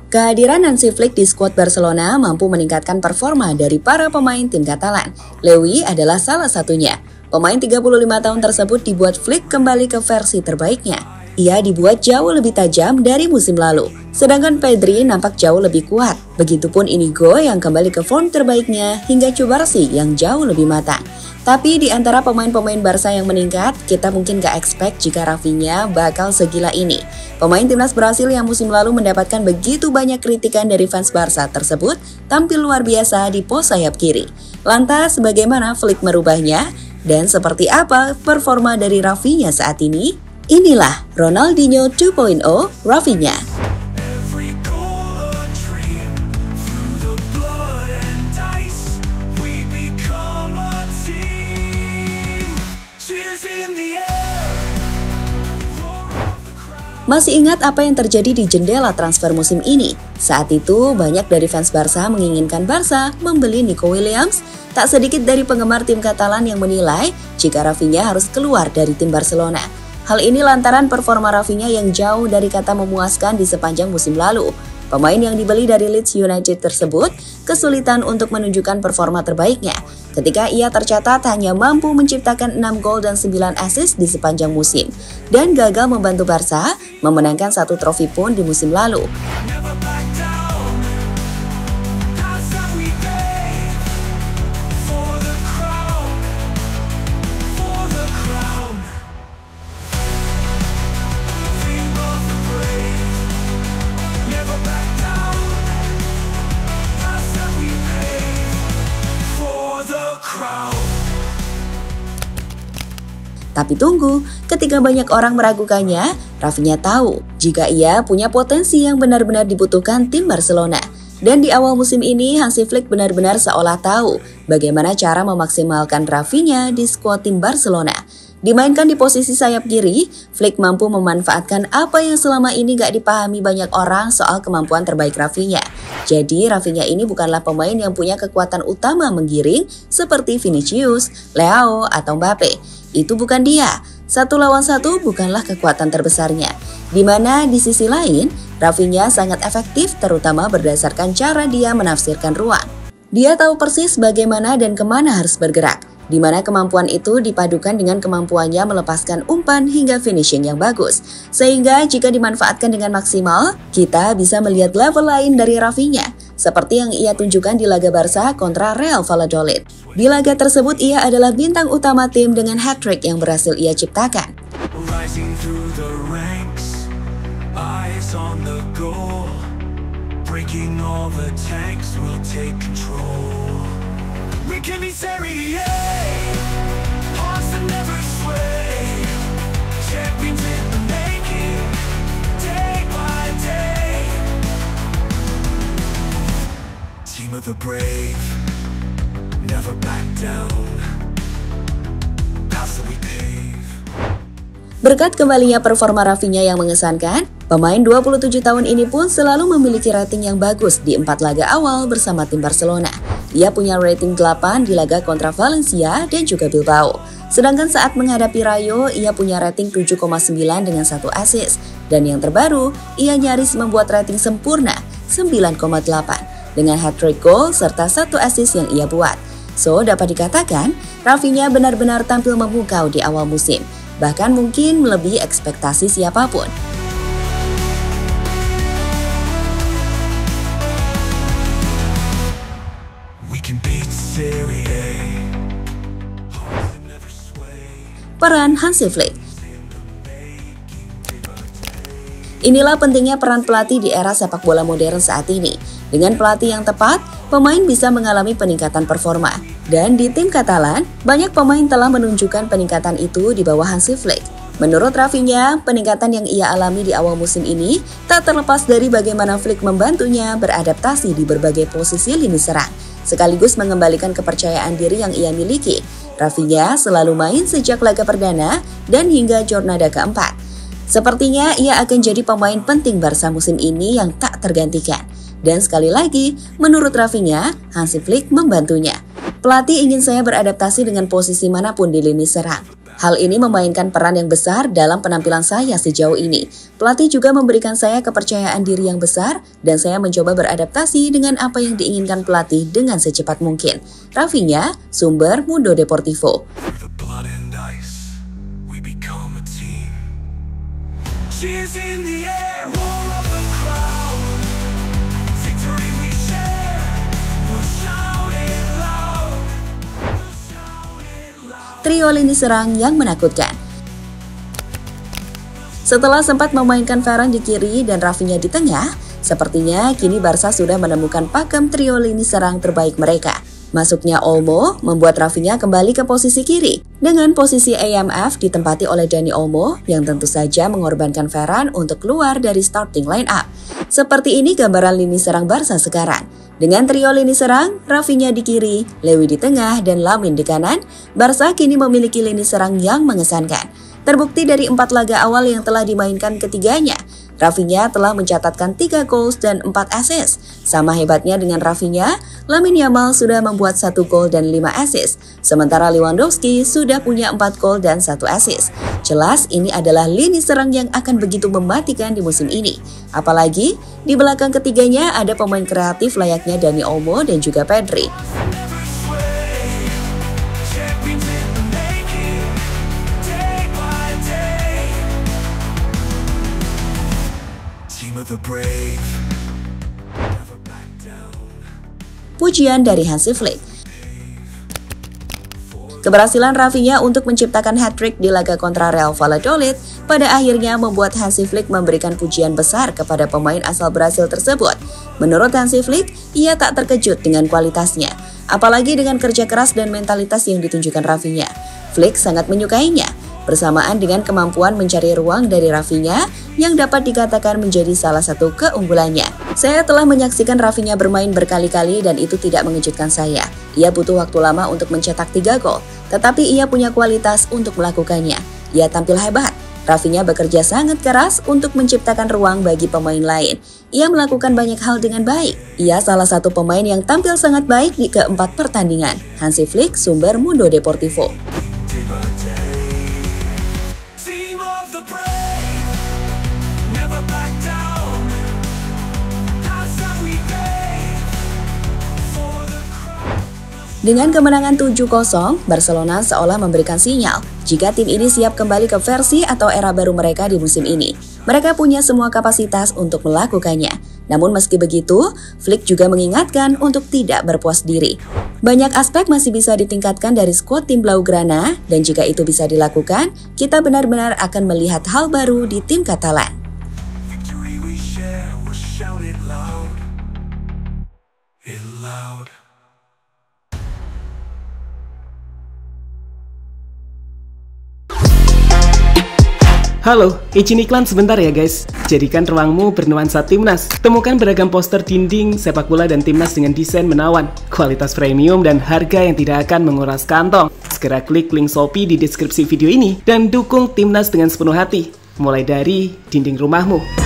Kehadiran Hansi Flick di skuad Barcelona mampu meningkatkan performa dari para pemain tim Katalan. Lewy adalah salah satunya. Pemain 35 tahun tersebut dibuat Flick kembali ke versi terbaiknya. Ia dibuat jauh lebih tajam dari musim lalu, sedangkan Pedri nampak jauh lebih kuat. Begitupun Inigo yang kembali ke form terbaiknya hingga Cubarsí yang jauh lebih matang. Tapi di antara pemain-pemain Barca yang meningkat, kita mungkin gak expect jika Rafinha bakal segila ini. Pemain timnas Brasil yang musim lalu mendapatkan begitu banyak kritikan dari fans Barca tersebut tampil luar biasa di pos sayap kiri. Lantas bagaimana Flick merubahnya? Dan seperti apa performa dari Rafinha saat ini? Inilah Ronaldinho 2.0 Rafinha. Masih ingat apa yang terjadi di jendela transfer musim ini? Saat itu, banyak dari fans Barca menginginkan Barca membeli Nico Williams. Tak sedikit dari penggemar tim Katalan yang menilai jika Rafinha harus keluar dari tim Barcelona. Hal ini lantaran performa Rafinha yang jauh dari kata memuaskan di sepanjang musim lalu. Pemain yang dibeli dari Leeds United tersebut kesulitan untuk menunjukkan performa terbaiknya ketika ia tercatat hanya mampu menciptakan 6 gol dan 9 assist di sepanjang musim dan gagal membantu Barca memenangkan 1 trofi pun di musim lalu. Tapi tunggu, ketika banyak orang meragukannya, Rafinha tahu jika ia punya potensi yang benar-benar dibutuhkan tim Barcelona. Dan di awal musim ini, Hansi Flick benar-benar seolah tahu bagaimana cara memaksimalkan Rafinha di skuad tim Barcelona. Dimainkan di posisi sayap kiri, Flick mampu memanfaatkan apa yang selama ini gak dipahami banyak orang soal kemampuan terbaik Rafinha. Jadi Rafinha ini bukanlah pemain yang punya kekuatan utama menggiring seperti Vinicius, Leao, atau Mbappe. Itu bukan dia. 1 lawan 1 bukanlah kekuatan terbesarnya. Di mana di sisi lain, Rafinha sangat efektif terutama berdasarkan cara dia menafsirkan ruang. Dia tahu persis bagaimana dan kemana harus bergerak. Di mana kemampuan itu dipadukan dengan kemampuannya melepaskan umpan hingga finishing yang bagus. Sehingga jika dimanfaatkan dengan maksimal, kita bisa melihat level lain dari Rafinha. Seperti yang ia tunjukkan di laga Barca kontra Real Valladolid. Di laga tersebut ia adalah bintang utama tim dengan hat-trick yang berhasil ia ciptakan. The brave never back down. Paths that we pave. Berkat kembalinya performa Rafinha yang mengesankan, pemain 27 tahun ini pun selalu memiliki rating yang bagus di 4 laga awal bersama tim Barcelona. Ia punya rating 8 di laga kontra Valencia dan juga Bilbao. Sedangkan saat menghadapi Rayo, ia punya rating 7,9 dengan 1 assist. Dan yang terbaru, ia nyaris membuat rating sempurna 9,8. Dengan hat-trick goal serta 1 assist yang ia buat. So, dapat dikatakan, Rafinha benar-benar tampil memukau di awal musim. Bahkan mungkin melebihi ekspektasi siapapun. Peran Hansi Flick. Inilah pentingnya peran pelatih di era sepak bola modern saat ini. Dengan pelatih yang tepat, pemain bisa mengalami peningkatan performa. Dan di tim Katalan, banyak pemain telah menunjukkan peningkatan itu di bawah Hansi Flick. Menurut Rafinha, peningkatan yang ia alami di awal musim ini tak terlepas dari bagaimana Flick membantunya beradaptasi di berbagai posisi lini serang, sekaligus mengembalikan kepercayaan diri yang ia miliki. Rafinha selalu main sejak laga perdana dan hingga jornada keempat. Sepertinya ia akan jadi pemain penting Barca musim ini yang tak tergantikan. Dan sekali lagi, menurut Rafinha, Hansi Flick membantunya. Pelatih ingin saya beradaptasi dengan posisi manapun di lini serang. Hal ini memainkan peran yang besar dalam penampilan saya sejauh ini. Pelatih juga memberikan saya kepercayaan diri yang besar dan saya mencoba beradaptasi dengan apa yang diinginkan pelatih dengan secepat mungkin. Rafinha, sumber Mundo Deportivo. The blood and ice, we become a team. Cheers in the air, roar of the crowd. Victory we share, we'll shout it loud. We'll shout it loud. Trio lini serang yang menakutkan. Setelah sempat memainkan Varane di kiri dan Rafinha di tengah, sepertinya kini Barca sudah menemukan pakem trio lini serang terbaik mereka. Masuknya Olmo membuat Rafinha kembali ke posisi kiri, dengan posisi AMF ditempati oleh Dani Olmo yang tentu saja mengorbankan Varane untuk keluar dari starting line up. Seperti ini gambaran lini serang Barca sekarang. Dengan trio lini serang, Rafinha di kiri, Lewy di tengah, dan Lamine di kanan, Barca kini memiliki lini serang yang mengesankan. Terbukti dari 4 laga awal yang telah dimainkan ketiganya, Rafinha telah mencatatkan 3 goals dan 4 assist. Sama hebatnya dengan Rafinha, Lamine Yamal sudah membuat 1 gol dan 5 assist. Sementara Lewandowski sudah punya 4 gol dan 1 assist. Jelas ini adalah lini serang yang akan begitu mematikan di musim ini. Apalagi di belakang ketiganya ada pemain kreatif layaknya Dani Olmo dan juga Pedri. Never sway, champions in the making, day by day. Team of the brave, never back down. Pujian dari Hansi Flick. Keberhasilan Rafinha untuk menciptakan hat-trick di laga kontra Real Valladolid pada akhirnya membuat Hansi Flick memberikan pujian besar kepada pemain asal Brasil tersebut. Menurut Hansi Flick, ia tak terkejut dengan kualitasnya, apalagi dengan kerja keras dan mentalitas yang ditunjukkan Rafinha. Flick sangat menyukainya, bersamaan dengan kemampuan mencari ruang dari Rafinha yang dapat dikatakan menjadi salah satu keunggulannya. Saya telah menyaksikan Rafinha bermain berkali-kali dan itu tidak mengejutkan saya. Ia butuh waktu lama untuk mencetak 3 gol, tetapi ia punya kualitas untuk melakukannya. Ia tampil hebat. Rafinha bekerja sangat keras untuk menciptakan ruang bagi pemain lain. Ia melakukan banyak hal dengan baik. Ia salah satu pemain yang tampil sangat baik di keempat pertandingan. Hansi Flick, sumber Mundo Deportivo. Day by day. Team of the brave, never back down. That's how we pay for the crown. Dengan kemenangan 7-0, Barcelona seolah memberikan sinyal jika tim ini siap kembali ke versi atau era baru mereka di musim ini. Mereka punya semua kapasitas untuk melakukannya. Namun meski begitu, Flick juga mengingatkan untuk tidak berpuas diri. Banyak aspek masih bisa ditingkatkan dari skuad tim Blaugrana dan jika itu bisa dilakukan, kita benar-benar akan melihat hal baru di tim Katalan. Victory we share, we'll shout it loud. It loud. Halo, izin iklan sebentar ya guys. Jadikan ruangmu bernuansa timnas. Temukan beragam poster dinding, sepak bola dan timnas dengan desain menawan, kualitas premium dan harga yang tidak akan menguras kantong. Segera klik link Shopee di deskripsi video ini dan dukung timnas dengan sepenuh hati. Mulai dari dinding rumahmu.